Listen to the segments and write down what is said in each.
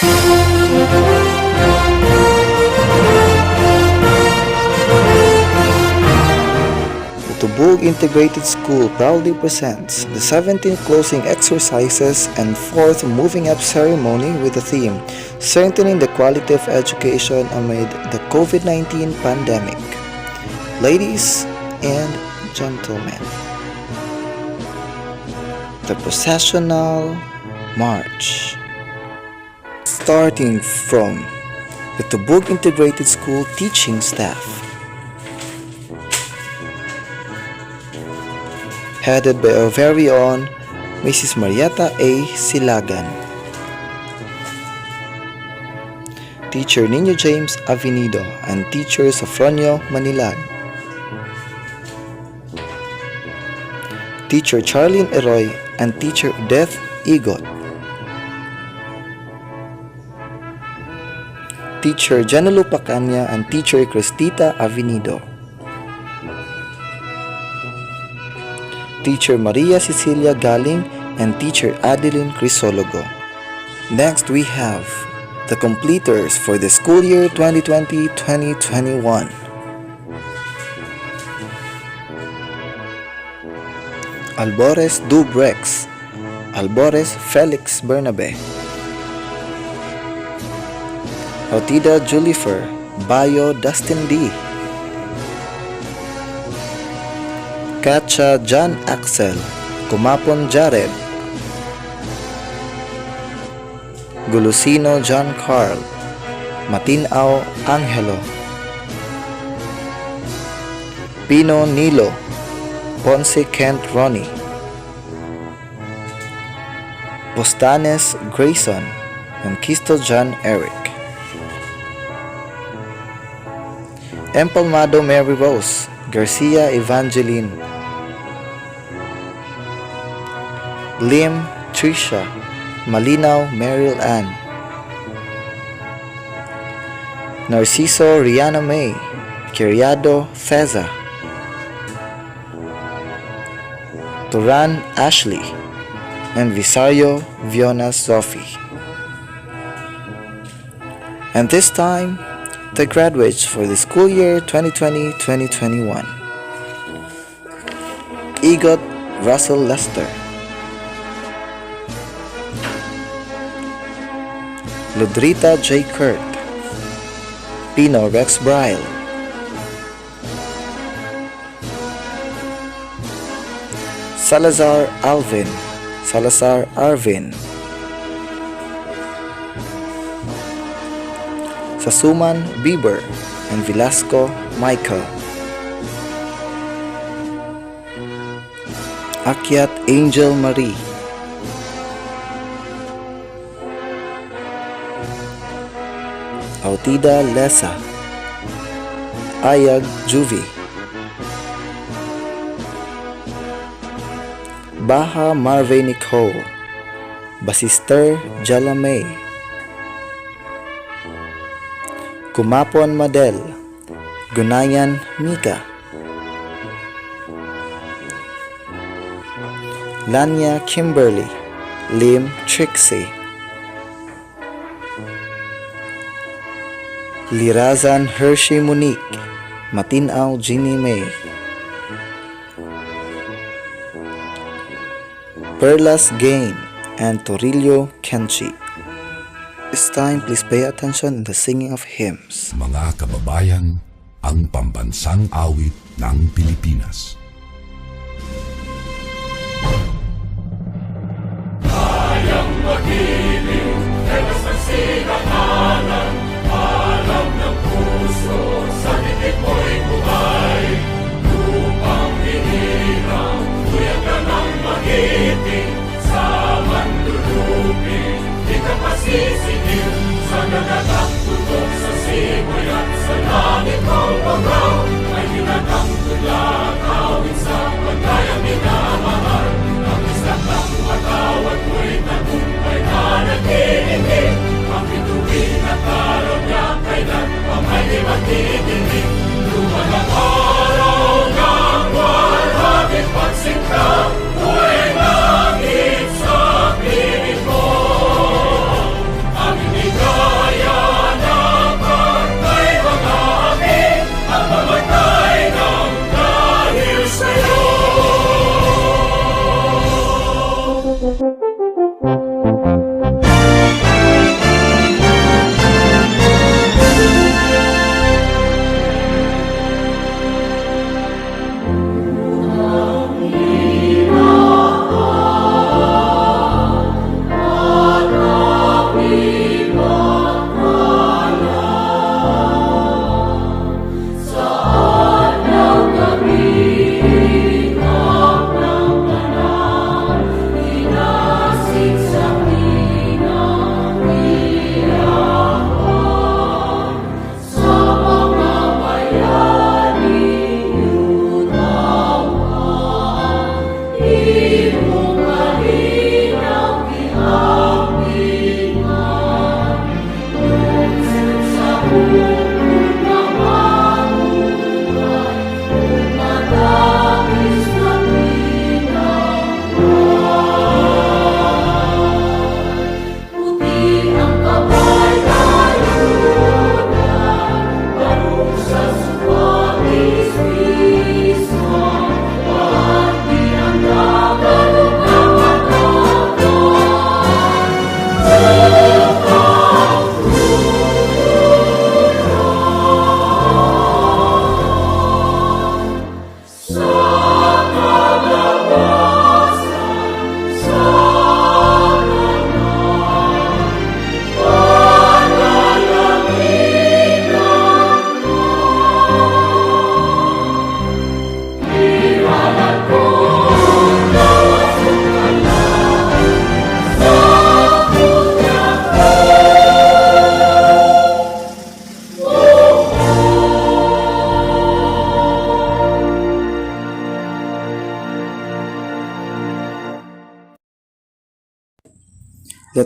The Tubug Integrated School proudly presents the 17th closing exercises and 4th moving up ceremony with the theme Strengthening the Quality of Education Amid the COVID-19 Pandemic. Ladies and gentlemen, the processional march. Starting from the Tubug Integrated School teaching staff, headed by our very own Mrs. Marietta A. Silagan, Teacher Nino James Avenido and Teacher Sofronio Manilag, Teacher Charlene Eroy and Teacher Odeth Igot, Teacher Janelu Pacanya and Teacher Cristita Avenido, Teacher Maria Cecilia Galing and Teacher Adeline Crisologo. Next, we have the completers for the school year 2020-2021. Albores Dubrex, Albores Felix Bernabe, Autida Julifer, Bayo Dustin D, Katcha John Axel, Kumapon Jared, Gulusino John Carl, Matinao Angelo, Pino Nilo, Ponce Kent Ronnie, Postanes Grayson, and Kisto John Eric, Empalmado Mary Rose, Garcia Evangeline, Lim Trisha, Malinaw Meryl Ann, Narciso Rihanna May, Kiriado Feza, Turan Ashley, and Visario Viona Sophie. And this time, the graduates for the school year 2020-2021. Igot Russell Lester, Ludrita J. Kurt, Pino Rex Bryle, Salazar Alvin, Salazar Arvin, Sasuman Bieber, and Velasco Michael, Akyat Angel Marie, Autida Lesa, Ayag Juvie, Baha Marve Nicole, Basister Jalamay, Kumapon Madel, Gunayan Mika, Lanya Kimberly, Lim Trixie, Lirazan Hershey Monique, Matinao Ginny May, Perlas Gain, and Torillo Kenchi. This time, please pay attention in the singing of hymns. Mga kababayan, ang pambansang awit ng Pilipinas. Kayang magiliw, telas ng sinakanan, alam ng puso, sa titik mo'y buhay. Lupang hinirang, tuyag ka ng magiting, sa manlulupin, di ka pasisigil, sa nagatang tutok sa simoy at sa langit mong pagaw, ay hinatang tulad, awit sa pagkayang minamahal, ang isang ng matawad mo'y tagumpay na nag-iindig, ang bituin at araw niya kailan pa may di magtitingin, luman ang araw ng walhagit pagsingka, huwag langit sa piling mo, aming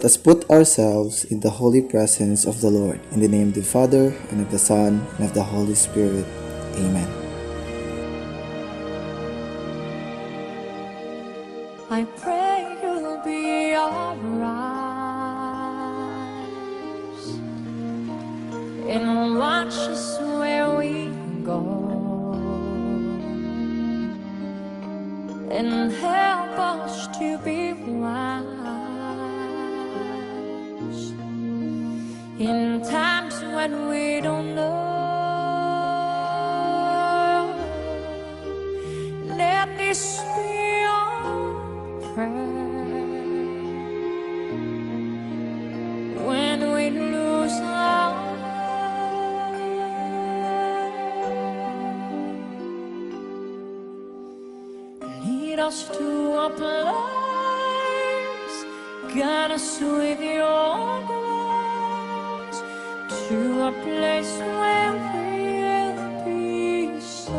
let us put ourselves in the holy presence of the Lord. In the name of the Father, and of the Son, and of the Holy Spirit. Amen. I pray you'll be alright and watch us where we go and help us to be wise in times when we don't know. Let this be our prayer when we lose our way. Lead us to a place, guide us with your grace, to a place where we'll be safe.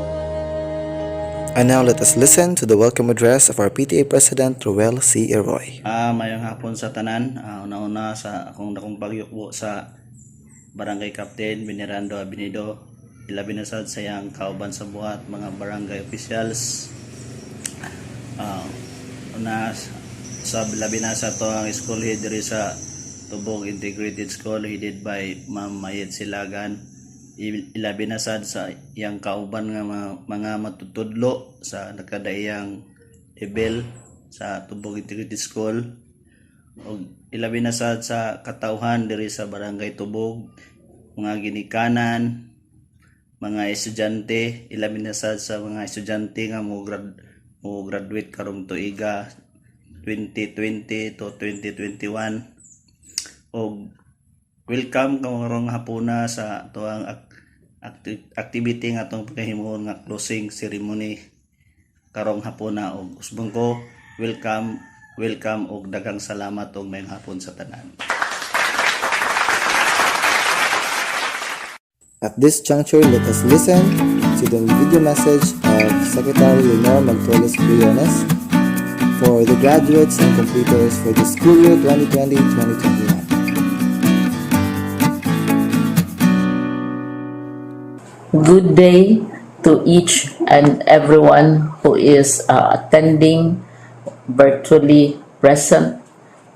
And now let us listen to the welcome address of our PTA President, Ruel C. Eroy. Mayong hapon sa tanan. Una-una sa akong pagyukbo sa Barangay Captain Venerando Abinido, ilabi na sad sa iyang kauban sa buhat mga barangay officials. Una sa labi na sa to ang school head diri sa Tubog Integrated School headed by Ma'am Mayet Silagan. Ilabi na sad sa iyang kauban nga mga matutudlo sa nakadaiyang level sa Tubog Integrated School. O ilabi na sad sa katauhan diri sa Barangay Tubog, mga ginikanan, mga estudyante, ilabi na sad sa mga estudyante nga mo graduate karong tuiga 2020 to 2021. O welcome karong hapuna sa tuang activity nga atong paghimuon nga closing ceremony karong hapuna. Og usbon ko welcome og daghang salamat og mayong hapon sa tanan. At this juncture, let us listen to the video message of Secretary Leonor Magtoles Briones for the graduates and completers for the school year 2020-2021. Good day to each and everyone who is attending virtually present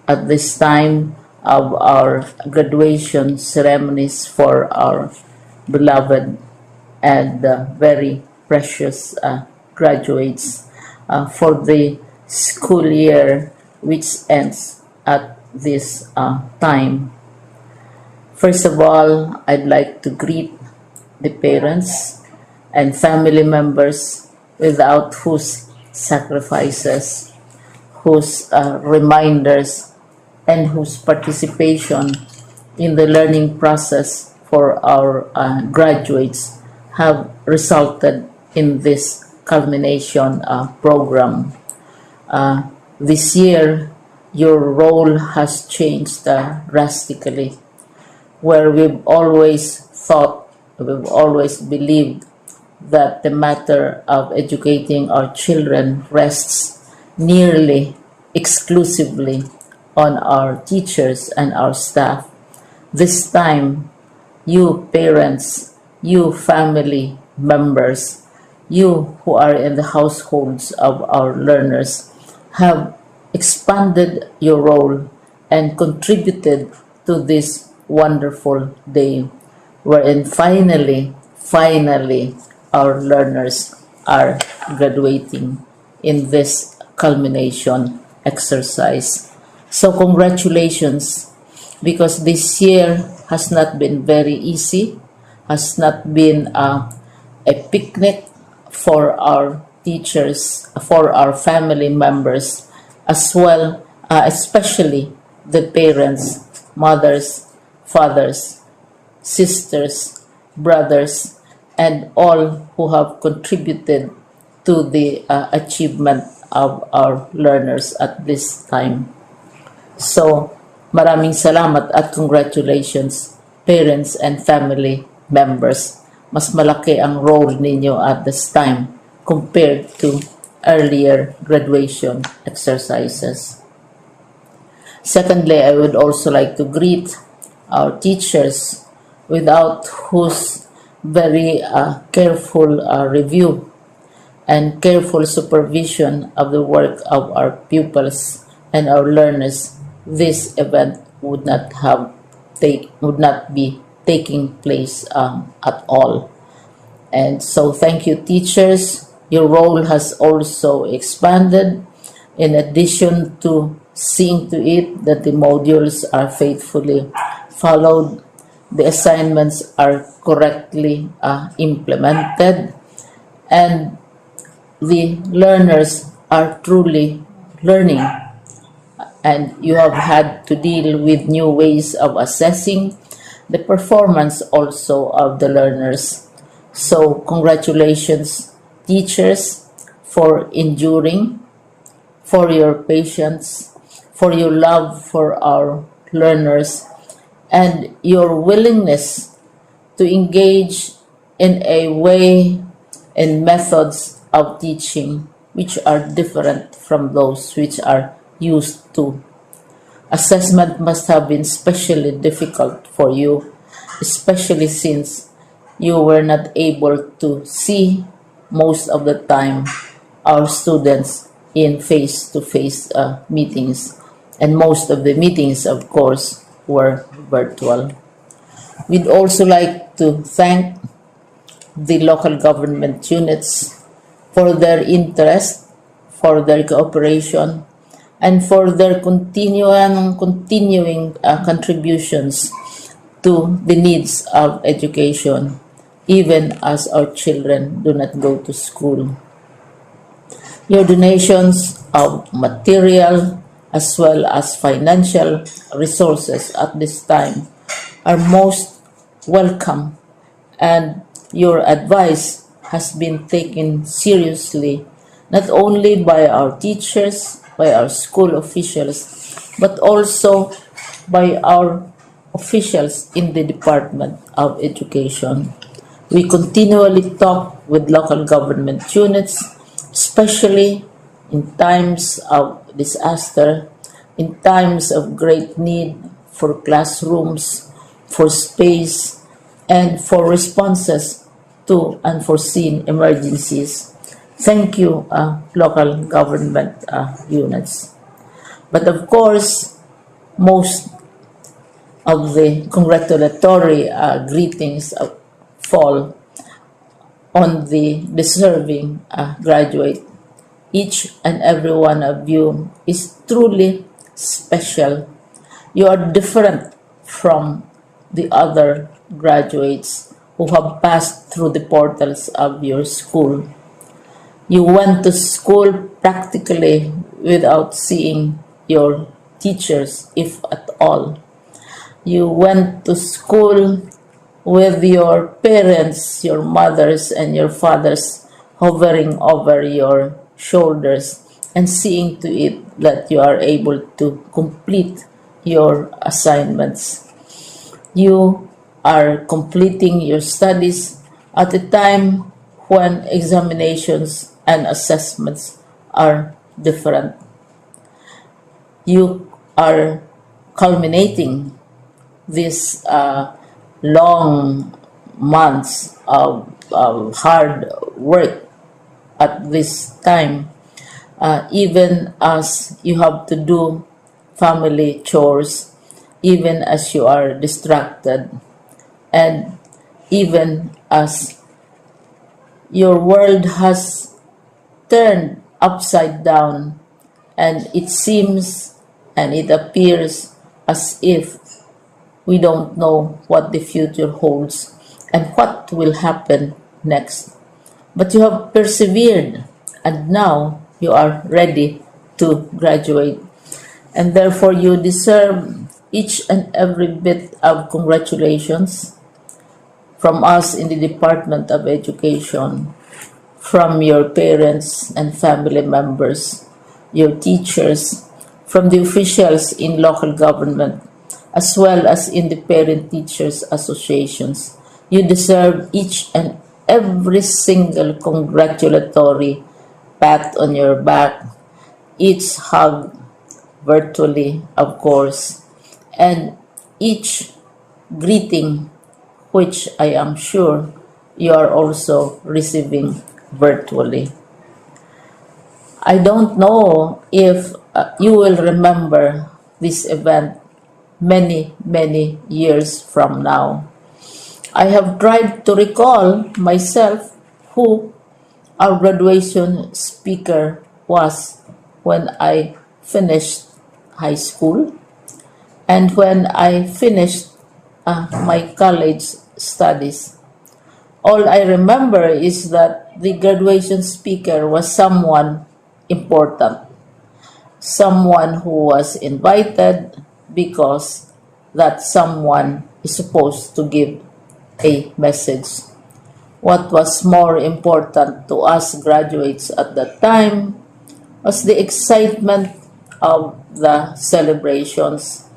at this time of our graduation ceremonies for our beloved and very precious graduates for the school year which ends at this time. First of all, I'd like to greet the parents and family members without whose sacrifices, whose reminders, and whose participation in the learning process for our graduates have resulted in this culmination program. This year, your role has changed drastically, where we've always believed that the matter of educating our children rests nearly exclusively on our teachers and our staff. This time, you parents, you family members, you who are in the households of our learners have expanded your role and contributed to this wonderful day, wherein finally, our learners are graduating in this culmination exercise. So congratulations, because this year has not been very easy, has not been a picnic for our teachers, for our family members, as well, especially the parents, mothers, fathers, sisters, brothers, and all who have contributed to the achievement of our learners at this time. So, maraming salamat at congratulations, parents and family members. Mas malaki ang role ninyo at this time compared to earlier graduation exercises. Secondly, I would also like to greet our teachers, without whose very careful review and careful supervision of the work of our pupils and our learners, this event would not be taking place at all. And so thank you, teachers. Your role has also expanded in addition to seeing to it that the modules are faithfully followed, the assignments are correctly implemented, and the learners are truly learning. And you have had to deal with new ways of assessing the performance also of the learners. So congratulations, teachers, for enduring, for your patience, for your love for our learners, and your willingness to engage in a way and methods of teaching which are different from those which are used to. Assessment must have been especially difficult for you, especially since you were not able to see most of the time our students in face-to-face meetings, and most of the meetings, of course, were virtual. We'd also like to thank the local government units for their interest, for their cooperation, and for their continuing contributions to the needs of education, even as our children do not go to school. Your donations of material as well as financial resources at this time are most welcome, and your advice has been taken seriously not only by our teachers, by our school officials, but also by our officials in the Department of Education. We continually talk with local government units, especially in times of disaster, in times of great need for classrooms, for space, and for responses to unforeseen emergencies. Thank you, local government units. But of course, most of the congratulatory greetings fall on the deserving graduate. Each and every one of you is truly special. You are different from the other graduates who have passed through the portals of your school. You went to school practically without seeing your teachers, if at all. You went to school with your parents, your mothers, and your fathers hovering over your shoulders and seeing to it that you are able to complete your assignments. You are completing your studies at a time when examinations and assessments are different. You are culminating these long months of hard work at this time, even as you have to do family chores, even as you are distracted, and even as your world has turned upside down, and it seems and it appears as if we don't know what the future holds and what will happen next. But you have persevered, and now you are ready to graduate. And therefore, you deserve each and every bit of congratulations from us in the Department of Education, from your parents and family members, your teachers, from the officials in local government, as well as in the parent teachers associations. You deserve each and every single congratulatory pat on your back, each hug, virtually, of course, and each greeting which I am sure you are also receiving virtually. I don't know if you will remember this event many, many years from now. I have tried to recall myself who our graduation speaker was when I finished high school and when I finished my college studies. All I remember is that the graduation speaker was someone important, someone who was invited because that someone is supposed to give a message. What was more important to us graduates at that time was the excitement of the celebrations,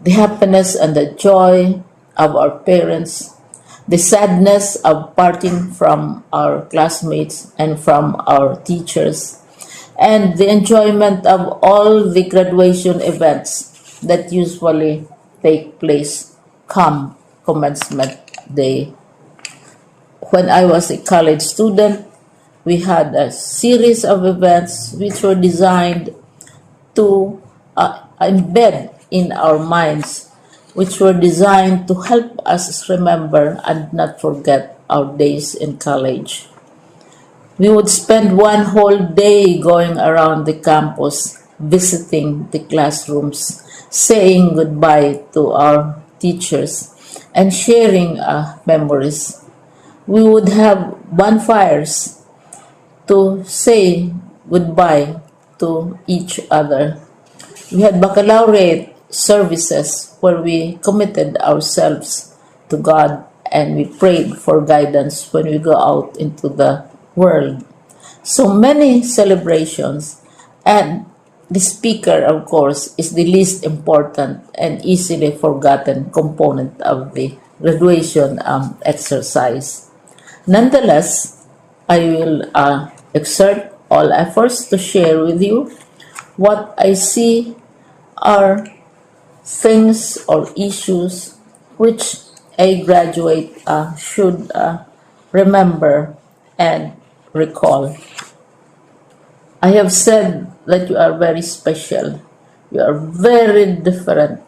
the happiness and the joy of our parents, the sadness of parting from our classmates and from our teachers, and the enjoyment of all the graduation events that usually take place come commencement day. When I was a college student, we had a series of events which were designed to embed in our minds, which were designed to help us remember and not forget our days in college. We would spend one whole day going around the campus, visiting the classrooms, saying goodbye to our teachers, and sharing memories. We would have bonfires to say goodbye to each other. We had baccalaureate services where we committed ourselves to God and we prayed for guidance when we go out into the world. So many celebrations, and the speaker, of course, is the least important and easily forgotten component of the graduation exercise. Nonetheless, I will exert all efforts to share with you what I see are things or issues which a graduate should remember and recall. I have said that you are very special. You are very different.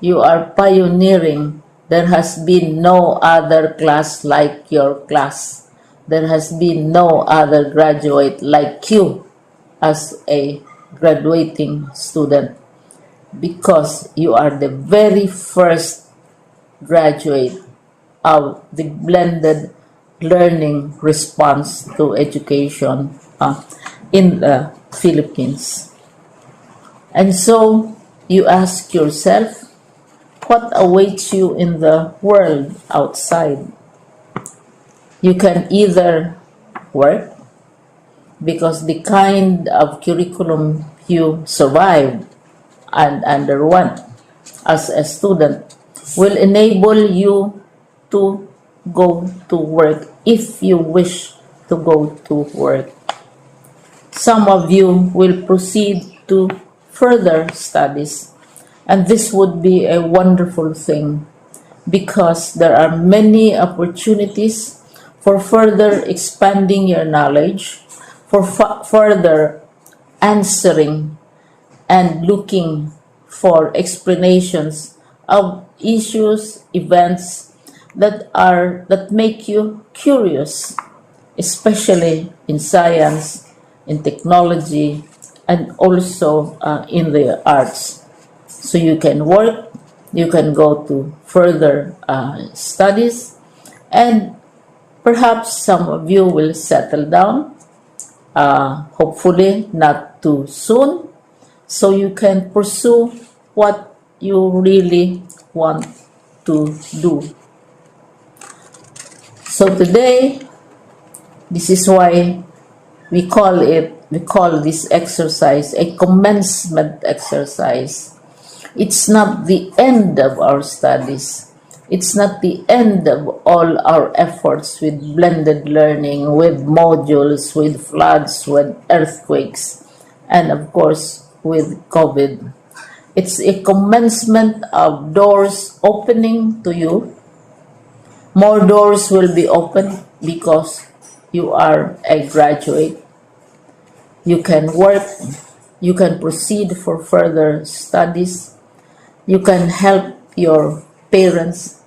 You are pioneering. There has been no other class like your class. There has been no other graduate like you as a graduating student because you are the very first graduate of the blended learning response to education in the Philippines. And so you ask yourself, what awaits you in the world outside? You can either work because the kind of curriculum you survived and underwent as a student will enable you to go to work if you wish to go to work. Some of you will proceed to further studies, and this would be a wonderful thing because there are many opportunities for further expanding your knowledge, for further answering and looking for explanations of issues, events that make you curious, especially in science, in technology, and also in the arts. So you can work, you can go to further studies, and perhaps some of you will settle down, hopefully not too soon, so you can pursue what you really want to do. So today, this is why we call this exercise a commencement exercise. It's not the end of our studies. It's not the end of all our efforts with blended learning, with modules, with floods, with earthquakes, and of course with COVID. It's a commencement of doors opening to you. More doors will be opened because you are a graduate. You can work, you can proceed for further studies, you can help your parents,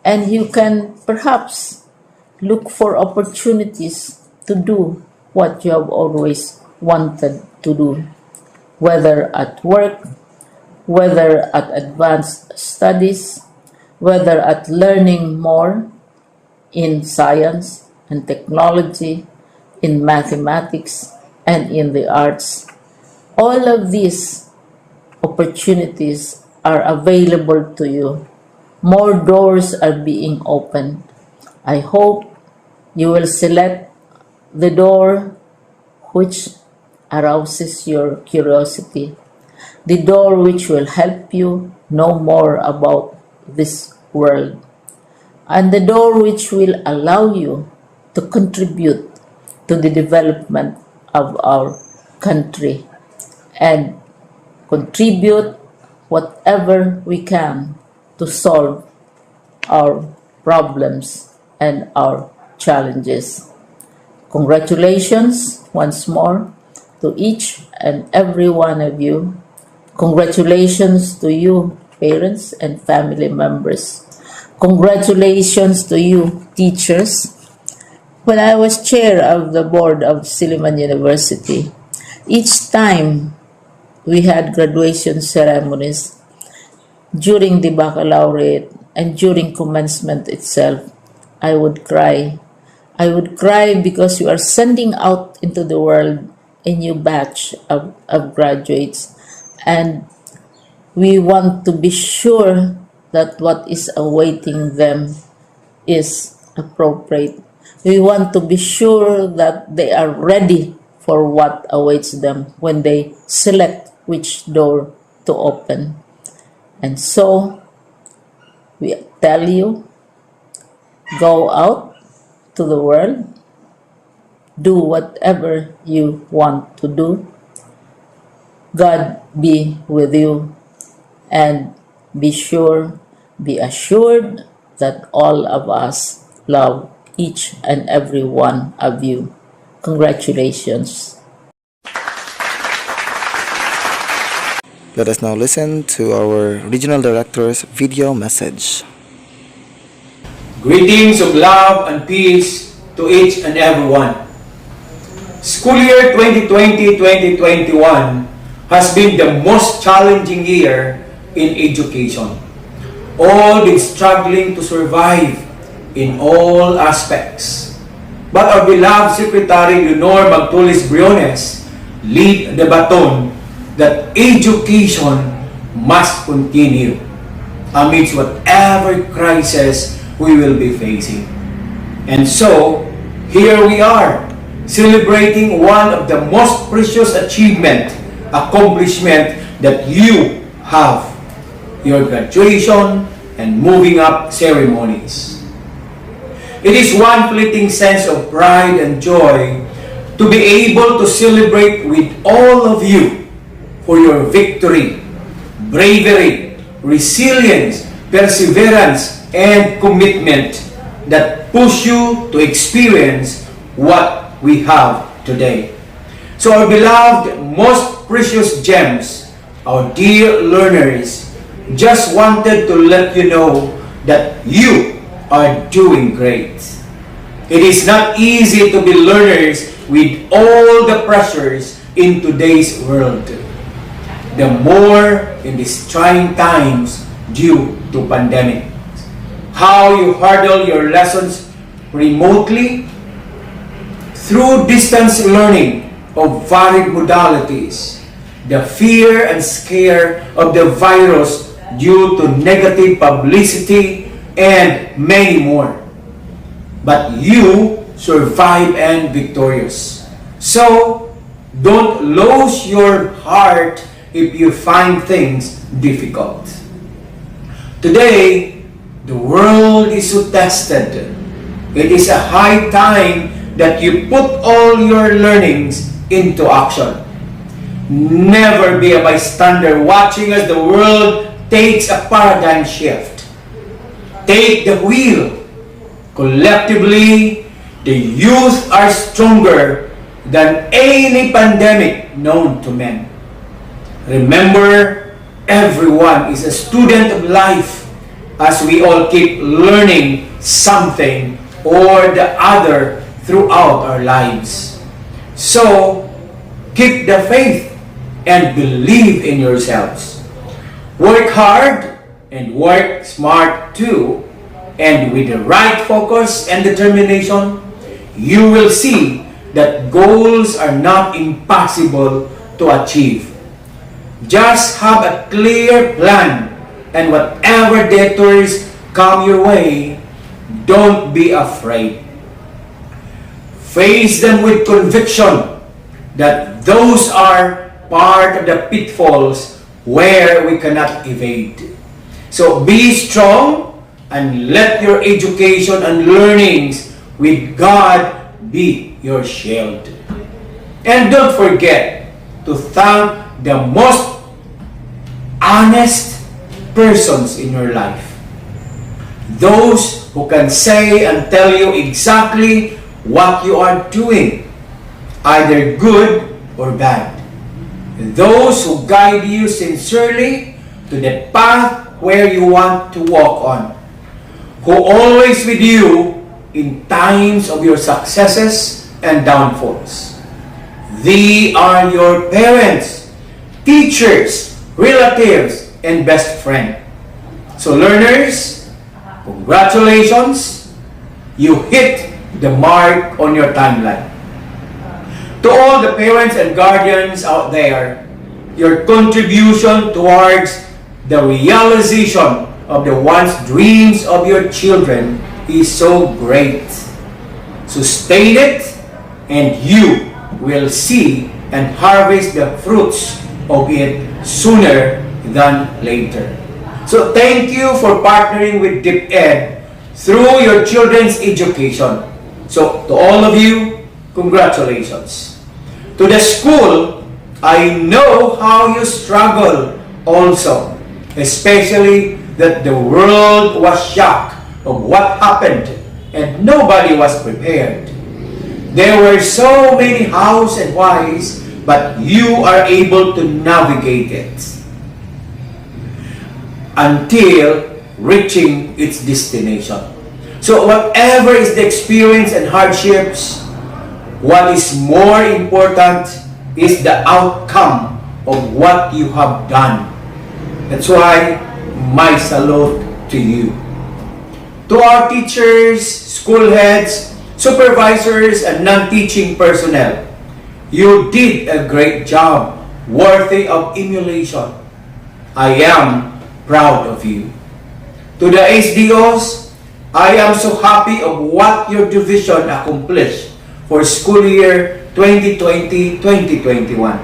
and you can perhaps look for opportunities to do what you have always wanted to do, whether at work, whether at advanced studies, whether at learning more in science and technology, in mathematics, and in the arts. All of these opportunities are available to you. More doors are being opened. I hope you will select the door which arouses your curiosity, the door which will help you know more about this world, and the door which will allow you to contribute to the development of our country and contribute whatever we can to solve our problems and our challenges. Congratulations once more to each and every one of you. Congratulations to you, parents and family members. Congratulations to you, teachers. When I was chair of the board of Silliman University, each time we had graduation ceremonies, during the baccalaureate and during commencement itself, I would cry. I would cry because you are sending out into the world a new batch of graduates, and we want to be sure that what is awaiting them is appropriate. We want to be sure that they are ready for what awaits them when they select which door to open. And so, we tell you, go out to the world, do whatever you want to do. God be with you, and be assured that all of us love each and every one of you. Congratulations. Let us now listen to our regional director's video message. Greetings of love and peace to each and everyone. School year 2020-2021 has been the most challenging year in education. All been struggling to survive in all aspects. But our beloved Secretary Leonor Magtulis Briones lead the baton that education must continue amidst whatever crisis we will be facing. And so, here we are, celebrating one of the most precious accomplishment that you have, your graduation and moving up ceremonies. It is one fleeting sense of pride and joy to be able to celebrate with all of you for your victory, bravery, resilience, perseverance, and commitment that push you to experience what we have today. So our beloved, most precious gems, our dear learners, just wanted to let you know that you are doing great. It is not easy to be learners with all the pressures in today's world. The more in these trying times due to pandemic. How you hurdle your lessons remotely through distance learning of varied modalities, the fear and scare of the virus due to negative publicity, and many more. But you survive and victorious. So, don't lose your heart if you find things difficult. Today, the world is so tested. It is a high time that you put all your learnings into action. Never be a bystander watching as the world takes a paradigm shift. Take the wheel. Collectively, the youth are stronger than any pandemic known to men. Remember, everyone is a student of life as we all keep learning something or the other throughout our lives. So, keep the faith and believe in yourselves. Work hard and work smart too, and with the right focus and determination, you will see that goals are not impossible to achieve. Just have a clear plan, and whatever detours come your way, don't be afraid. Face them with conviction that those are part of the pitfalls where we cannot evade. So be strong and let your education and learnings with God be your shield. And don't forget to thank the most honest persons in your life. Those who can say and tell you exactly what you are doing, either good or bad. Those who guide you sincerely to the path where you want to walk on. Who always with you in times of your successes and downfalls. They are your parents, teachers, relatives, and best friend. So learners, congratulations, you hit the mark on your timeline. To all the parents and guardians out there, your contribution towards the realization of the once dreams of your children is so great. Sustain it, and you will see and harvest the fruits of it sooner than later. So thank you for partnering with DepEd through your children's education. So to all of you, congratulations. To the school, I know how you struggle also, especially that the world was shocked of what happened and nobody was prepared. There were so many hows and whys, but you are able to navigate it until reaching its destination. So whatever is the experience and hardships, what is more important is the outcome of what you have done. That's why my salute to you. To our teachers, school heads, supervisors, and non-teaching personnel, you did a great job, worthy of emulation. I am proud of you. To the SDOs, I am so happy of what your division accomplished for school year 2020-2021.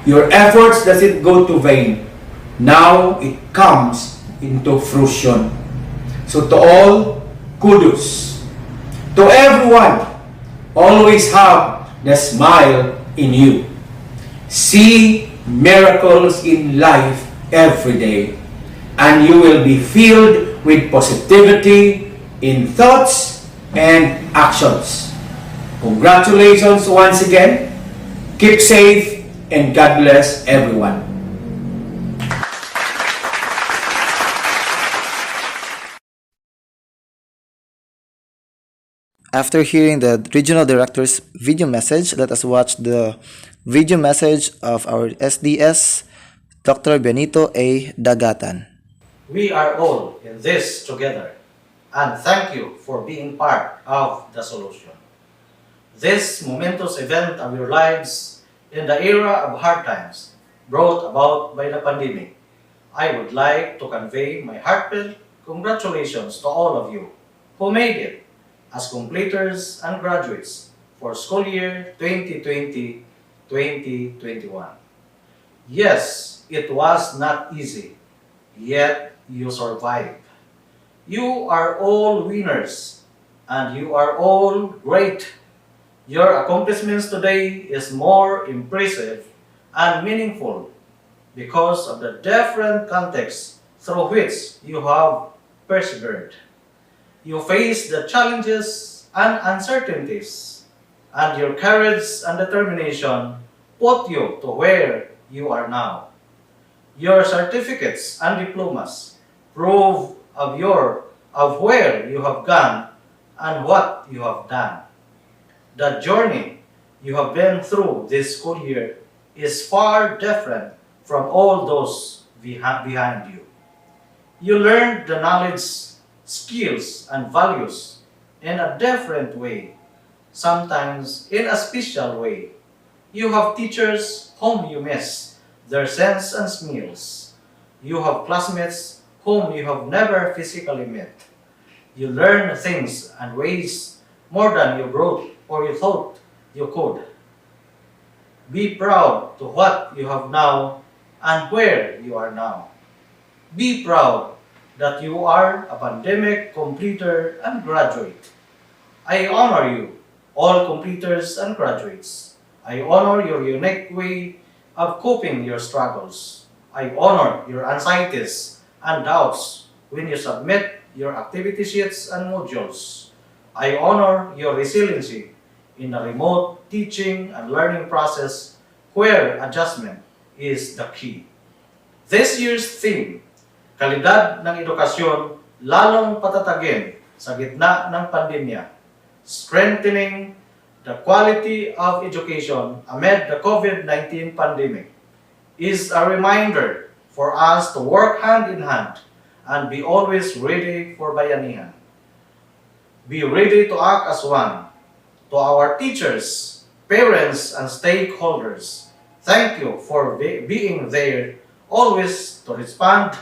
Your efforts doesn't go to vain. Now it comes into fruition. So to all, kudos. To everyone, always have the smile in you. See miracles in life every day, and you will be filled with positivity in thoughts and actions. Congratulations once again. Keep safe and God bless everyone. After hearing the regional director's video message, let us watch the video message of our SDS, Dr. Benito A. Dagatan. We are all in this together, and thank you for being part of the solution. This momentous event of your lives in the era of hard times brought about by the pandemic, I would like to convey my heartfelt congratulations to all of you who made it as completers and graduates for school year 2020-2021. Yes, it was not easy, yet you survived. You are all winners, and you are all great. Your accomplishments today is more impressive and meaningful because of the different contexts through which you have persevered. You face the challenges and uncertainties, and your courage and determination put you to where you are now. Your certificates and diplomas prove of where you have gone and what you have done. The journey you have been through this school year is far different from all those behind you. You learned the knowledge, skills, and values in a different way, sometimes in a special way. You have teachers whom you miss their scents and smells. You have classmates whom you have never physically met. You learn things and ways more than you wrote or you thought you could. Be proud to what you have now and where you are now. Be proud that you are a pandemic completer and graduate. I honor you, all completers and graduates. I honor your unique way of coping your struggles. I honor your anxieties and doubts when you submit your activity sheets and modules. I honor your resiliency in a remote teaching and learning process where adjustment is the key. This year's theme, kalidad ng edukasyon lalong patatagin sa gitna ng pandemya, strengthening the quality of education amid the COVID-19 pandemic, is a reminder for us to work hand in hand and be always ready for bayanihan. Be ready to act as one. To our teachers, parents, and stakeholders, thank you for being there always to respond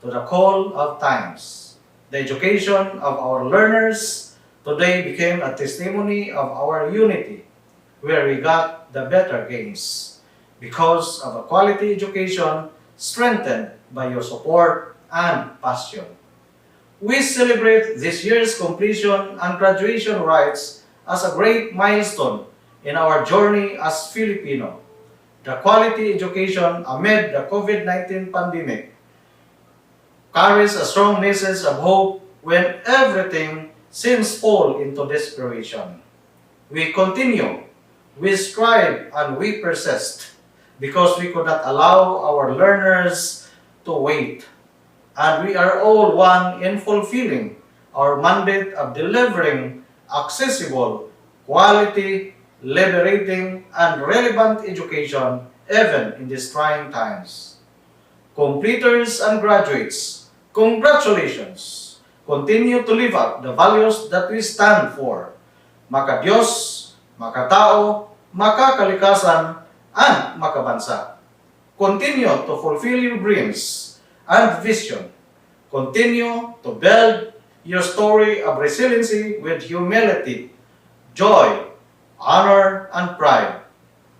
to the call of times. The education of our learners today became a testimony of our unity, where we got the better gains because of a quality education strengthened by your support and passion. We celebrate this year's completion and graduation rites as a great milestone in our journey as Filipino. The quality education amid the COVID-19 pandemic carries a strong message of hope when everything seems fall into desperation. We continue, we strive, and we persist because we could not allow our learners to wait. And we are all one in fulfilling our mandate of delivering accessible, quality, liberating, and relevant education even in these trying times. Completers and graduates, congratulations! Continue to live up the values that we stand for. Makadiyos, makatao, makakalikasan, and makabansa. Continue to fulfill your dreams and vision. Continue to build your story of resiliency with humility, joy, honor, and pride.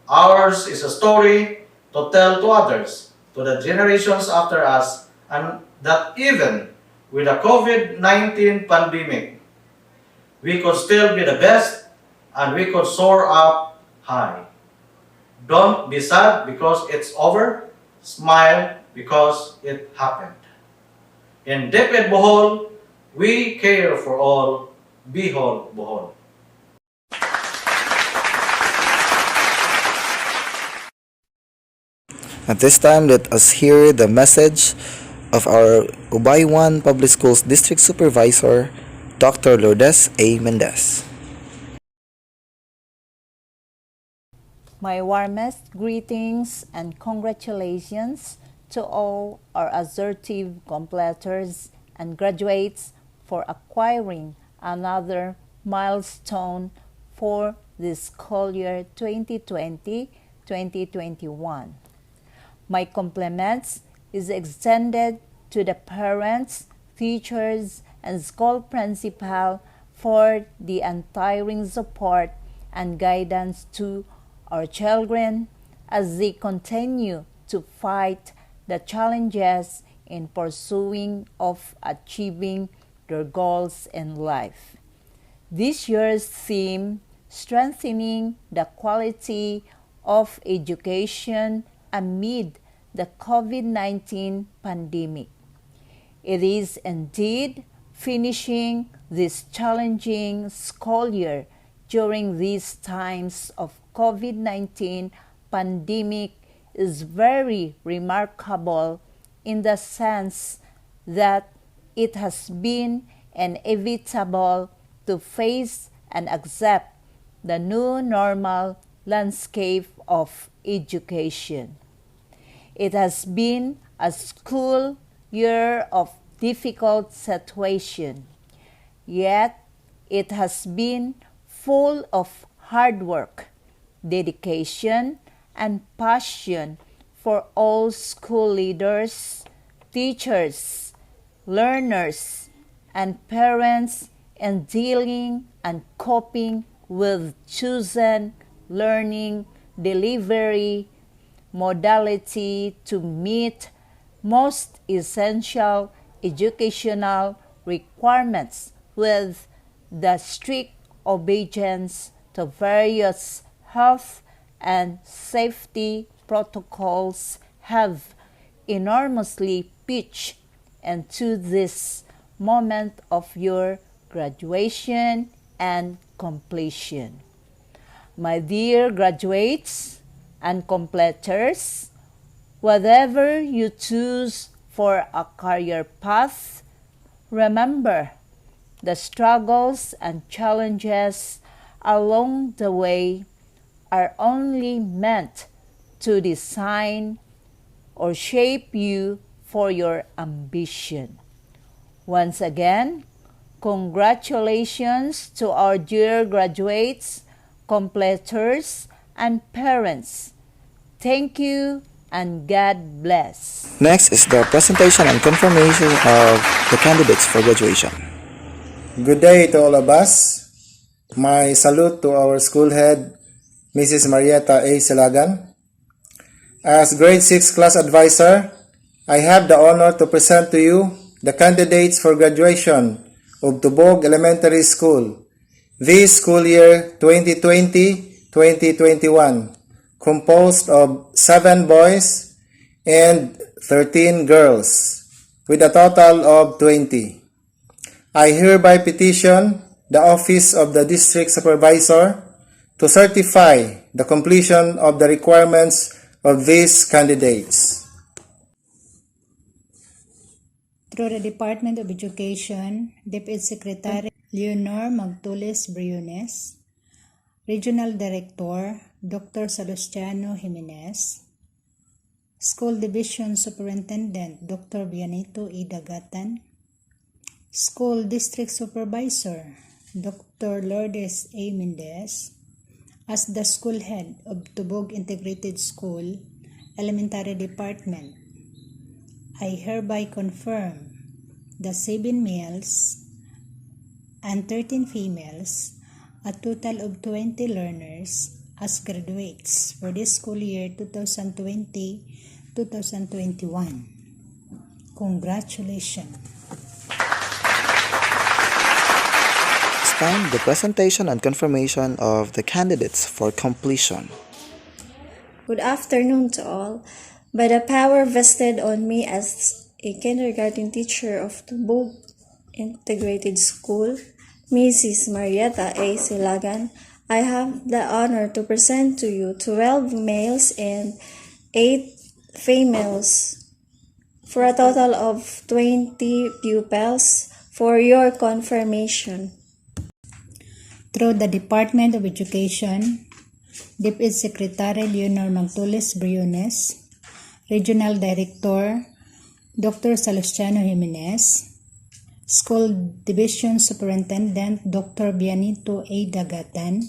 Ours is a story to tell to others, to the generations after us, and that even with the COVID-19 pandemic, we could still be the best and we could soar up high. Don't be sad because it's over. Smile because it happened. In DepEd Bohol, we care for all. Bihol, Bohol. At this time, let us hear the message of our Ubay 1 Public Schools District Supervisor, Dr. Lourdes A. Mendez. My warmest greetings and congratulations to all our assertive completers and graduates for acquiring another milestone for this school year 2020-2021. My compliments is extended to the parents, teachers, and school principal for the untiring support and guidance to our children as they continue to fight the challenges in pursuing of achieving their goals in life. This year's theme, strengthening the quality of education amid the COVID-19 pandemic. It is indeed finishing this challenging school year during these times of COVID-19 pandemic is very remarkable in the sense that it has been inevitable to face and accept the new normal landscape of education. It has been a school year of difficult situation, yet it has been full of hard work, dedication, and passion for all school leaders, teachers, learners, and parents in dealing and coping with chosen learning delivery modality to meet most essential educational requirements with the strict obedience to various health and safety protocols have enormously pitched into this moment of your graduation and completion. My dear graduates and completers, whatever you choose for a career path, remember the struggles and challenges along the way are only meant to design or shape you for your ambition. Once again, congratulations to our dear graduates, completers, and parents. Thank you and God bless. Next is the presentation and confirmation of the candidates for graduation. Good day to all of us. My salute to our school head, Mrs. Marietta A. Silagan. As grade 6 class advisor, I have the honor to present to you the candidates for graduation of Tubog Elementary School this school year 2020-2021, composed of 7 boys and 13 girls, with a total of 20. I hereby petition the Office of the District Supervisor to certify the completion of the requirements of these candidates. Through the Department of Education, Deputy Secretary Leonor Magtulis Briones, Regional Director Dr. Salustiano Jimenez, School Division Superintendent Dr. Bianito E. Dagatan, School District Supervisor Dr. Lourdes A. Mendez, as the school head of Tubog Integrated School Elementary Department, I hereby confirm the 7 males and 13 females, a total of 20 learners, as graduates for this school year 2020-2021. Congratulations. It's time the presentation and confirmation of the candidates for completion. Good afternoon to all. By the power vested on me as a kindergarten teacher of Tubog Integrated School, Mrs. Marietta A. Silagan, I have the honor to present to you 12 males and 8 females for a total of 20 pupils for your confirmation. Through the Department of Education, Deputy Secretary Leonor Magtulis Briones, Regional Director Dr. Salustiano Jimenez, School Division Superintendent Dr. Bianito A. Dagatan,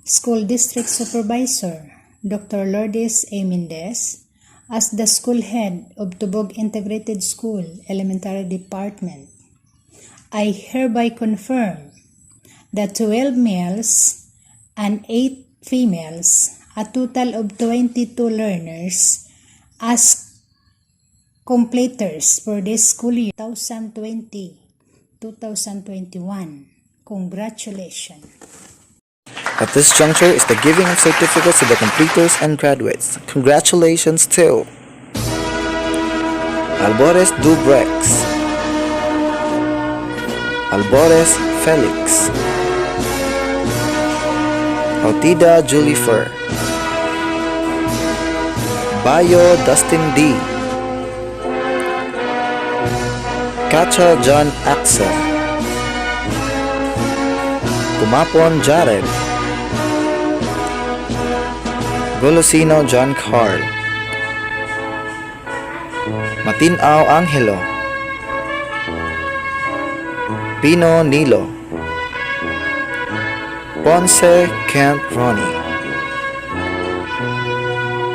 School District Supervisor Dr. Lourdes A. Mendez, as the school head of Tubog Integrated School Elementary Department, I hereby confirm the 12 males and 8 females, a total of 22 learners, as completers for this school year 2020-2021. Congratulations. At this juncture is the giving of certificates to the completers and graduates. Congratulations to Albores Dubrex, Albores Felix, Autida Julifer, Bayo Dustin D, Kacha John Axel, Kumapon Jared, Golosino John Carl, Matinao Angelo, Pino Nilo, Ponce Kent Ronnie,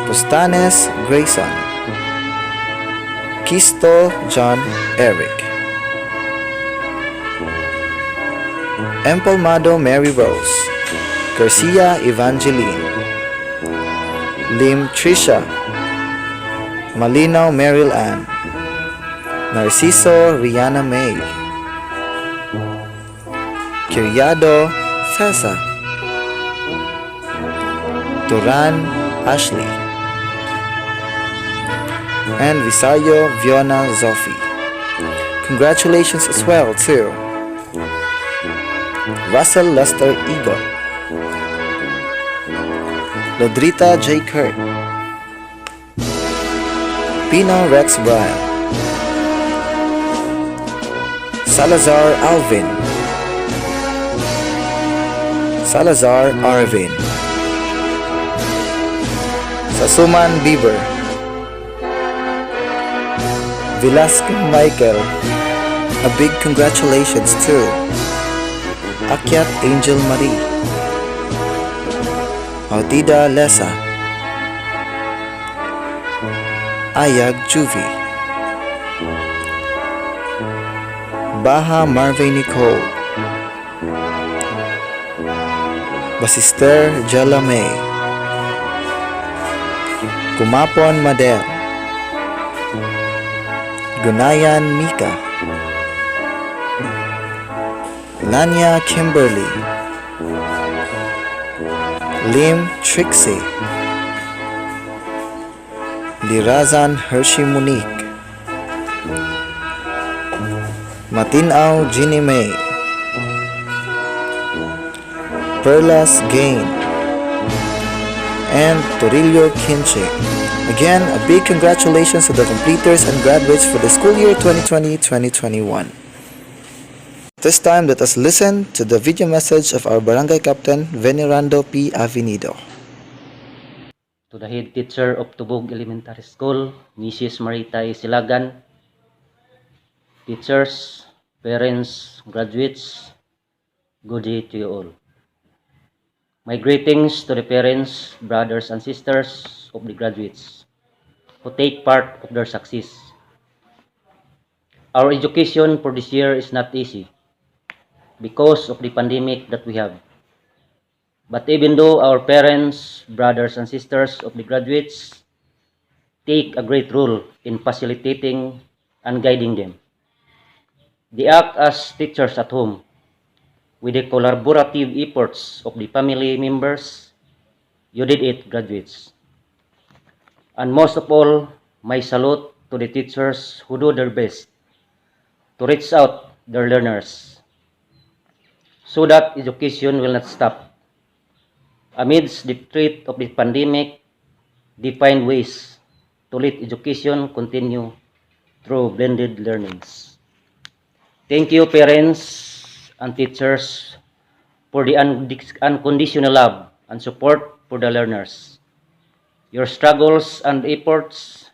Postanes Grayson, Kisto John Eric, Empalmado Mary Rose, Garcia Evangeline, Lim Trisha, Malinaw Meryl Ann, Narciso Rihanna May, Kiriado Cesa, Turan Ashley, and Visayo Viona Zofi. Congratulations as well to Russell Lester Egon, Lodrita J. Kurt, Pino Rex Brian, Salazar Alvin, Salazar Arvin, Sasuman Bieber, Velasco Michael. A big congratulations to Akyat Angel Marie, Autida Lesa, Ayag Juvie, Baha Marvin Nicole, Basister Jella May, Kumapon Madel, Gunayan Mika, Lanya Kimberly, Lim Trixie, Lirazan Hershey Monique, Matinao Ginny May, Perlas Gain, and Torillo Kinche. Again, a big congratulations to the completers and graduates for the school year 2020-2021. This time, let us listen to the video message of our Barangay Captain, Venerando P. Avenido. To the head teacher of Tubog Elementary School, Mrs. Marita A. Silagan, teachers, parents, graduates, good day to you all. My greetings to the parents, brothers, and sisters of the graduates who take part of their success. Our education for this year is not easy because of the pandemic that we have. But even though our parents, brothers, and sisters of the graduates take a great role in facilitating and guiding them, they act as teachers at home with the collaborative efforts of the family members. You did it, graduates. And most of all, my salute to the teachers who do their best to reach out their learners so that education will not stop. Amidst the threat of the pandemic, they find ways to let education continue through blended learnings. Thank you, parents and teachers, for the unconditional love and support for the learners. Your struggles and efforts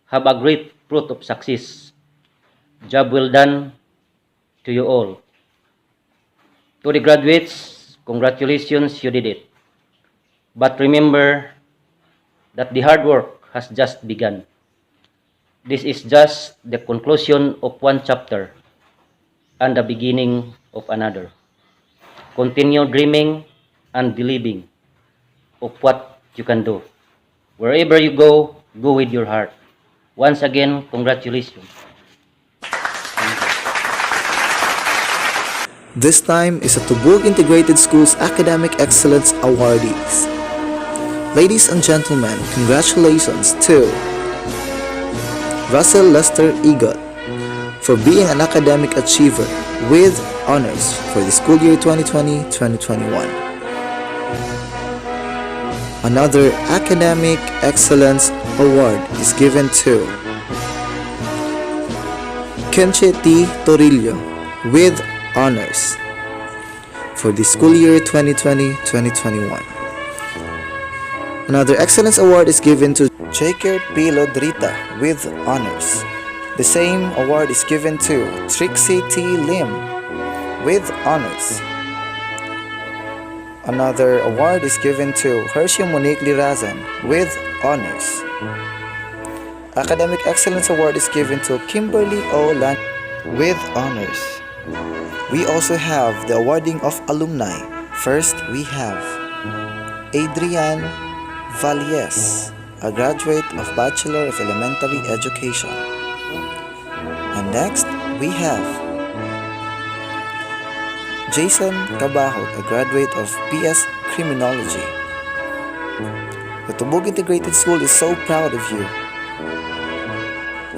have a great fruit of success. Job well done to you all. To the graduates, congratulations, you did it. But remember that the hard work has just begun. This is just the conclusion of one chapter and the beginning of another. Continue dreaming and believing of what you can do. Wherever you go, go with your heart. Once again, congratulations. This time is a Tubog Integrated Schools Academic Excellence awardees. Ladies and gentlemen, congratulations to Russell Lester Egot for being an academic achiever with honors for the school year 2020-2021. Another Academic Excellence Award is given to Kenche T. Torillo with honors for the school year 2020-2021. Another Excellence Award is given to Jaker P. Lodrita with honors. The same award is given to Trixie T. Lim with honors. Another award is given to Hershey Monique Lirazan with honors. Academic Excellence Award is given to Kimberly O. Lan with honors. We also have the awarding of alumni. First, we have Adrian Valles, a graduate of Bachelor of Elementary Education. And next, we have Jason Cabajo, a graduate of PS Criminology. The Tubog Integrated School is so proud of you.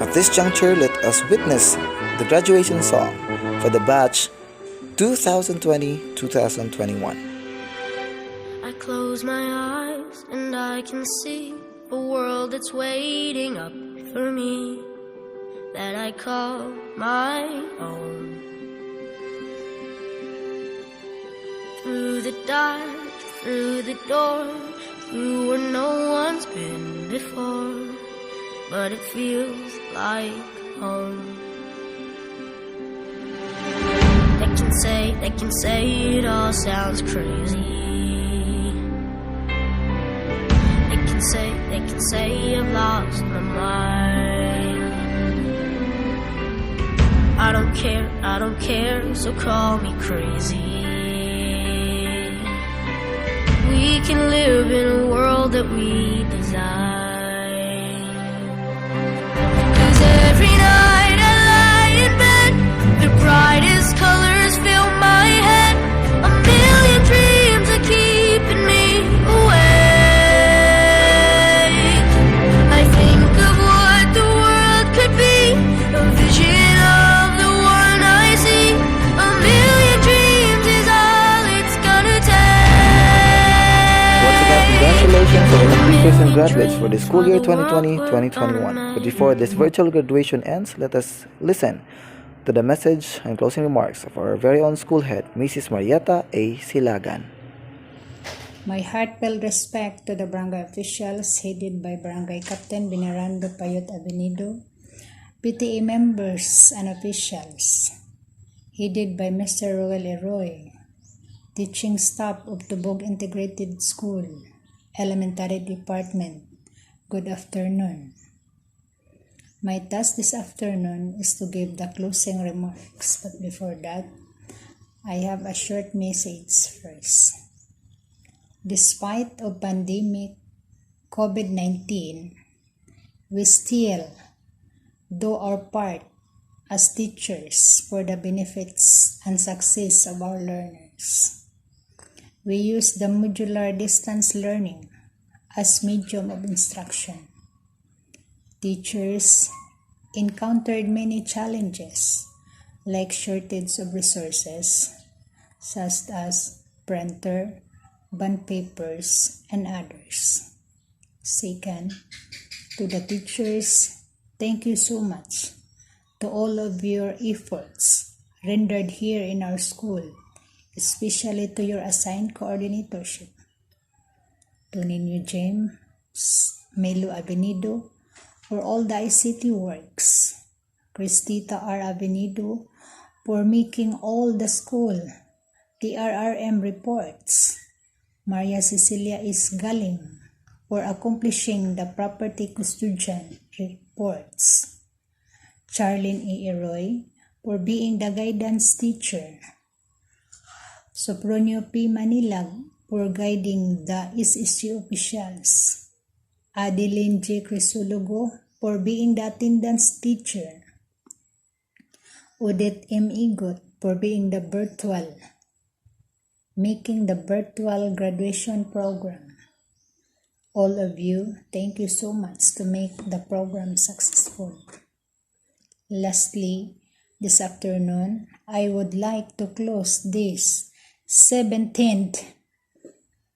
At this juncture, let us witness the graduation song for the batch 2020-2021. I close my eyes and I can see a world that's waiting up for me, that I call my own. Through the dark, through the door, through where no one's been before, but it feels like home. They can say it all sounds crazy. They can say I've lost my mind. I don't care, so call me crazy. We can live in a world that we design. 'Cause every night I lie in bed, the brightest colors fill my head. A million dreams are keeping me awake. I think of what the world could be, a vision of the one I see. A million dreams is all it's gonna take. Once again, congratulations to the teachers and graduates for the school year 2020-2021. But before this virtual graduation ends, let us listen to the message and closing remarks of our very own school head, Mrs. Marieta A. Silagan. My heartfelt respect to the barangay officials headed by Barangay Captain Venerando Payot Avenido, PTA members and officials headed by Mr. Roel Eroy, teaching staff of Tubog Integrated School, Elementary Department. Good afternoon. My task this afternoon is to give the closing remarks, but before that, I have a short message first. Despite of pandemic COVID-19, we still do our part as teachers for the benefits and success of our learners. We use the modular distance learning as medium of instruction. Teachers encountered many challenges like shortage of resources such as printer, bond papers, and others. Second, to the teachers, thank you so much to all of your efforts rendered here in our school, especially to your assigned coordinatorship. To Ninyo James, Melo Avenido, for all the ICT works, Cristita R. Avenido for making all the school TRRM reports, Maria Cecilia is Galing for accomplishing the property custodian reports, Charlene E. Eroy for being the guidance teacher, Sopronio P. Manilag for guiding the SSU officials, Adeline J. Crisologo for being the attendance teacher, Odette M. Igot for being the virtual, making the virtual graduation program. All of you, thank you so much to make the program successful. Lastly, this afternoon, I would like to close this 17th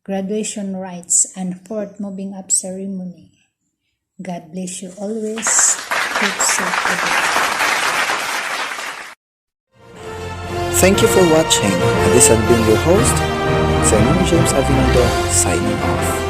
graduation rites and 4th moving up ceremony. God bless you always. Keep safe everyone. Thank you for watching. And this has been your host, Simon James Avinondo, signing off.